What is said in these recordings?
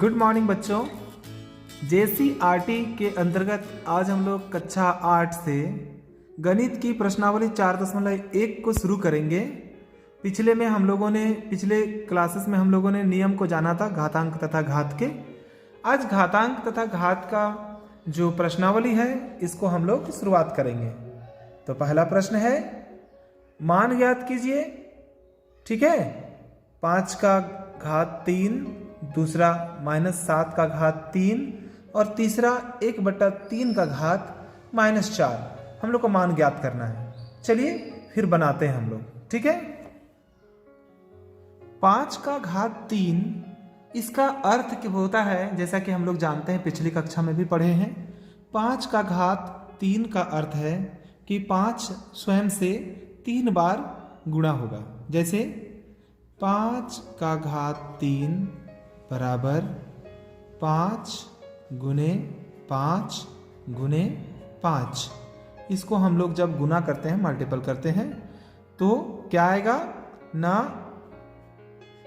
Good morning बच्चों। JCRT के अंतर्गत आज हम लोग कक्षा 8 से गणित की प्रश्नावली 4.1 को शुरू करेंगे। पिछले क्लासेस में हम लोगों ने नियम को जाना था घातांक तथा घात के। आज घातांक तथा घात का जो प्रश्नावली है इसको हम लोग शुरुआत करेंगे। तो पहला प्रश्न है, मान ज्ञात कीजिए। ठीक है, 5 का घात 3, दूसरा -7 का घात 3 और तीसरा 1/3 का घात -4। हम लोग को मान ज्ञात करना है। चलिए फिर बनाते हैं हम लोग। ठीक है, 5 का घात 3 इसका अर्थ क्या होता है, जैसा कि हम लोग जानते हैं, पिछली कक्षा में भी पढ़े हैं। 5 का घात 3 का अर्थ है कि 5 स्वयं से 3 बार गुणा होगा। जैसे 5 का घात 3 बराबर 5 गुने 5 गुने 5। इसको हम लोग जब गुना करते हैं, मल्टीपल करते हैं, तो क्या आएगा ना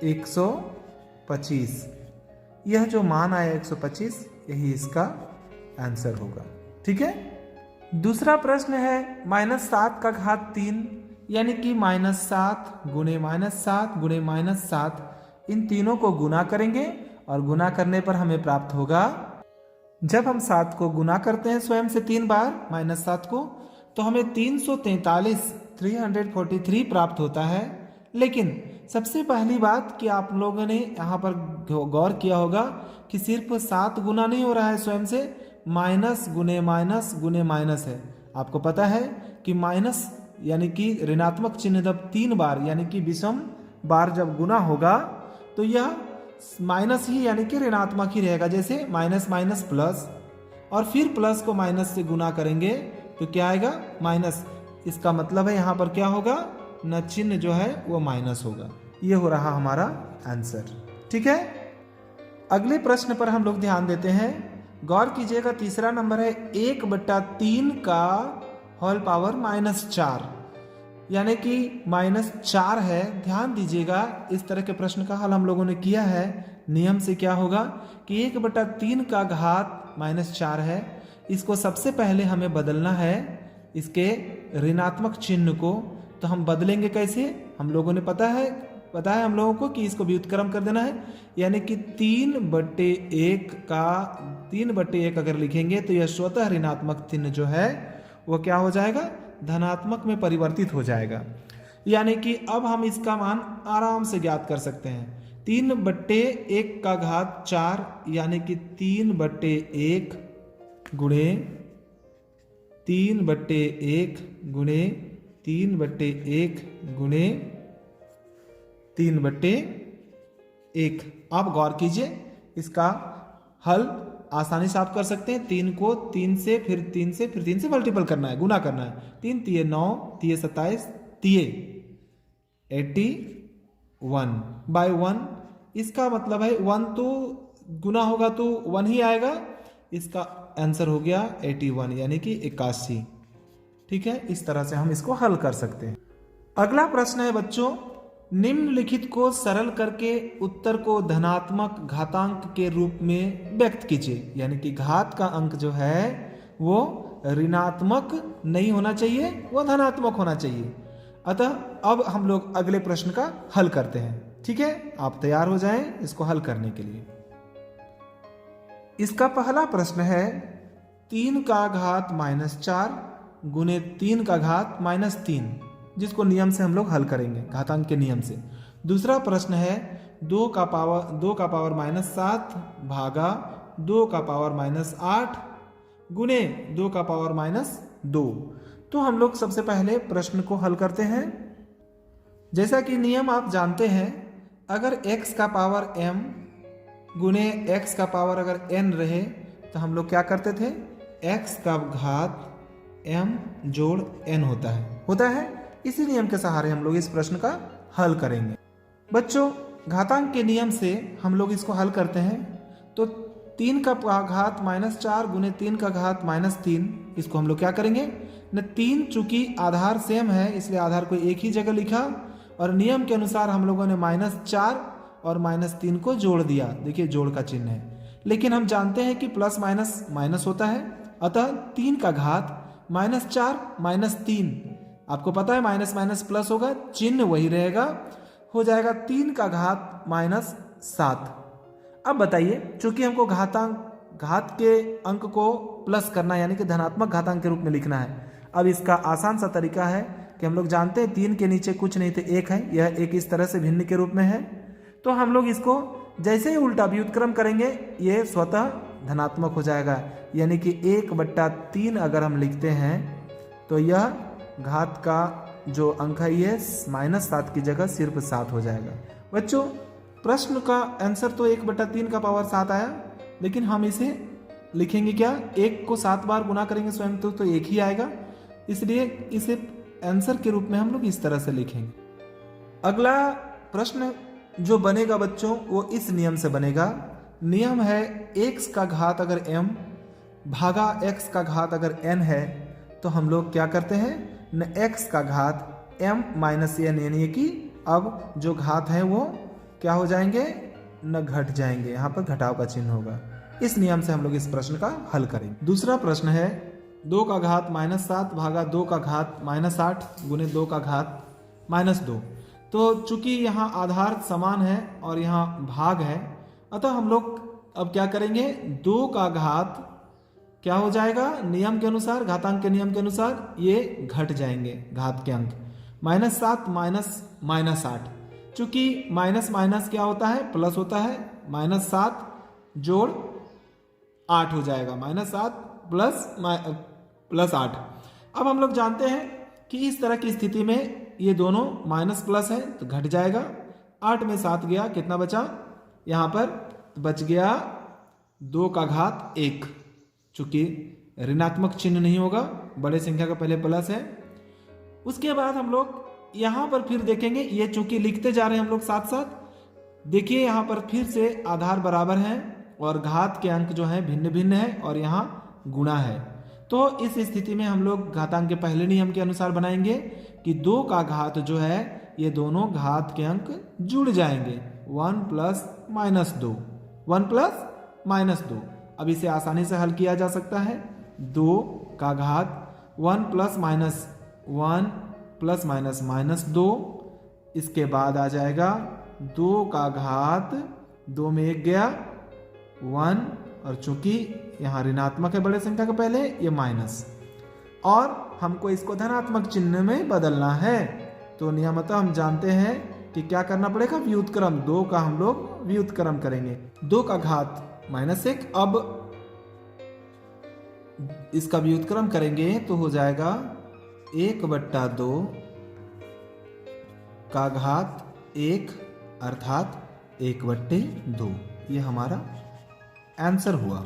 125। यह जो मान आया 125, यही इसका आंसर होगा। ठीक है, दूसरा प्रश्न है -7 का घात 3 यानी कि -7 गुने -7 गुने -7। इन तीनों को गुना करेंगे और गुना करने पर हमें प्राप्त होगा, जब हम 7 को गुना करते हैं स्वयं से 3 बार -7 को, तो हमें 343 प्राप्त होता है। लेकिन सबसे पहली बात कि आप लोगों ने यहाँ पर गौर किया होगा कि सिर्फ 7 गुना नहीं हो रहा है स्वयं से, माइनस गुने माइनस गुने माइनस है। आपको पता है कि माइनस यानी कि ऋणात्मक चिन्ह जब 3 बार यानी कि विषम बार जब गुना होगा तो यह माइनस ही यानी कि ऋणात्मक ही रहेगा। जैसे माइनस माइनस प्लस, और फिर प्लस को माइनस से गुना करेंगे तो क्या आएगा माइनस। इसका मतलब है यहाँ पर क्या होगा न, चिन्ह जो है वो माइनस होगा। ये हो रहा हमारा आंसर। ठीक है, अगले प्रश्न पर हम लोग ध्यान देते हैं। गौर कीजिएगा, तीसरा नंबर है 1/3 का होल पावर -4 यानी कि -4 है। ध्यान दीजिएगा, इस तरह के प्रश्न का हल हम लोगों ने किया है। नियम से क्या होगा कि 1/3 का घात -4 है। इसको सबसे पहले हमें बदलना है, इसके ऋणात्मक चिन्ह को। तो हम बदलेंगे कैसे, हम लोगों ने पता है हम लोगों को कि इसको व्युत्क्रम कर देना है। यानी कि 3/1 अगर लिखेंगे तो यह स्वतः ऋणात्मक चिन्ह जो है वो क्या हो जाएगा, धनात्मक में परिवर्तित हो जाएगा। यानी कि अब हम इसका मान आराम से ज्ञात कर सकते हैं। 3/1 का घात 4 यानी कि 3/1 गुणे 3/1 गुणे 3/1 गुणे 3/1। आप गौर कीजिए, इसका हल आसानी से आप कर सकते हैं। 3 को 3 से फिर 3 से फिर 3 से मल्टीपल करना है, गुना करना है। 3 तिये 9, तिये 27, तिये 81 बाय 1। इसका मतलब है 1 तो गुना होगा तो 1 ही आएगा। इसका आंसर हो गया 81 यानी कि 81। ठीक है, इस तरह से हम इसको हल कर सकते हैं। अगला प्रश्न है बच्चों, निम्नलिखित को सरल करके उत्तर को धनात्मक घातांक के रूप में व्यक्त कीजिए। यानी कि घात का अंक जो है वो ऋणात्मक नहीं होना चाहिए, वो धनात्मक होना चाहिए। अतः अब हम लोग अगले प्रश्न का हल करते हैं। ठीक है, आप तैयार हो जाएं इसको हल करने के लिए। इसका पहला प्रश्न है 3 का घात -4 गुने 3 का घात -3, जिसको नियम से हम लोग हल करेंगे, घातांक के नियम से। दूसरा प्रश्न है 2 का पावर -7 भागा 2 का पावर -8 गुने 2 का पावर -2। तो हम लोग सबसे पहले प्रश्न को हल करते हैं। जैसा कि नियम आप जानते हैं, अगर x का पावर m गुने x का पावर अगर n रहे तो हम लोग क्या करते थे, x का घात m जोड़ n होता है। इसी नियम के सहारे हम लोग इस प्रश्न का हल करेंगे। बच्चों, घातांक के नियम से हम लोग इसको हल करते हैं। तो 3 का घात -4 गुने 3 का घात -3, इसको हम लोग क्या करेंगे न, 3 चूंकि आधार सेम है इसलिए आधार को एक ही जगह लिखा, और नियम के अनुसार हम लोगों ने -4 और -3 को जोड़ दिया, देखिए जोड़ का चिन्ह है। लेकिन हम जानते हैं कि प्लस माइनस माइनस होता है, अतः 3 का घात -4 -3, आपको पता है माइनस माइनस प्लस होगा, चिन्ह वही रहेगा, हो जाएगा 3 का घात -7। अब बताइए, चूंकि हमको घात के अंक को प्लस करना है, यानी कि धनात्मक घातांक के रूप में लिखना है। अब इसका आसान सा तरीका है कि हम लोग जानते हैं 3 के नीचे कुछ नहीं थे 1 है, यह एक इस तरह से भिन्न के रूप में है, तो हम लोग इसको जैसे ही उल्टा व्युत्क्रम करेंगे ये स्वतः धनात्मक हो जाएगा, यानी कि 1/3 अगर हम लिखते हैं तो यह घात का जो अंक है ये -7 की जगह सिर्फ 7 हो जाएगा। बच्चों, प्रश्न का आंसर तो 1/3 का पावर 7 आया, लेकिन हम इसे लिखेंगे क्या, 1 को 7 बार गुना करेंगे स्वयं तो 1 ही आएगा, इसलिए इसे आंसर के रूप में हम लोग इस तरह से लिखेंगे। अगला प्रश्न जो बनेगा बच्चों वो इस नियम से बनेगा। नियम है x का घात अगर m भागा x का घात अगर n है तो हम लोग क्या करते हैं, न x का घात m माइनस n, यानी कि अब जो घात है वो क्या हो जाएंगे, न घट जाएंगे, यहाँ पर घटाव का चिन्ह होगा। इस नियम से हम लोग इस प्रश्न का हल करेंगे। दूसरा प्रश्न है 2 का घात -7 भागा 2 का घात -8 गुने 2 का घात -2। तो चूंकि यहाँ आधार समान है और यहाँ भाग है, अतः हम लोग अब क्या करेंगे, 2 का घात क्या हो जाएगा, नियम के अनुसार, घातांक के नियम के अनुसार ये घट जाएंगे घात के अंक, -7 माइनस -8, चूंकि माइनस माइनस क्या होता है, प्लस होता है, -7 जोड़ 8 हो जाएगा, -7 प्लस 8। अब हम लोग जानते हैं कि इस तरह की स्थिति में ये दोनों माइनस प्लस है तो घट जाएगा, 8 में 7 गया, कितना बचा, यहाँ पर बच गया 2 का घात 1, चूंकि ऋणात्मक चिन्ह नहीं होगा, बड़े संख्या का पहले प्लस है। उसके बाद हम लोग यहाँ पर फिर देखेंगे, ये चूंकि लिखते जा रहे हैं हम लोग साथ साथ, देखिए यहाँ पर फिर से आधार बराबर है और घात के अंक जो है भिन्न भिन्न है और यहाँ गुणा है, तो इस स्थिति में हम लोग घातांक के पहले नियम के अनुसार बनाएंगे कि 2 का घात जो है ये दोनों घात के अंक जुड़ जाएंगे, 1 प्लस -2, 1 प्लस -2। अब इसे आसानी से हल किया जा सकता है, 2 का घात 1 प्लस -2, इसके बाद आ जाएगा 2 का घात 2 में 1 गया 1, और चूंकि यहाँ ऋणात्मक है बड़े संख्या का पहले, ये माइनस, और हमको इसको धनात्मक चिन्ह में बदलना है, तो नियमतः हम जानते हैं कि क्या करना पड़ेगा, व्युत्क्रम, 2 का हम लोग व्युत्क्रम करेंगे, 2 का घात -1, अब इसका व्युत्क्रम करेंगे तो हो जाएगा 1/2 का घात 1 अर्थात 1/2, ये हमारा आंसर हुआ।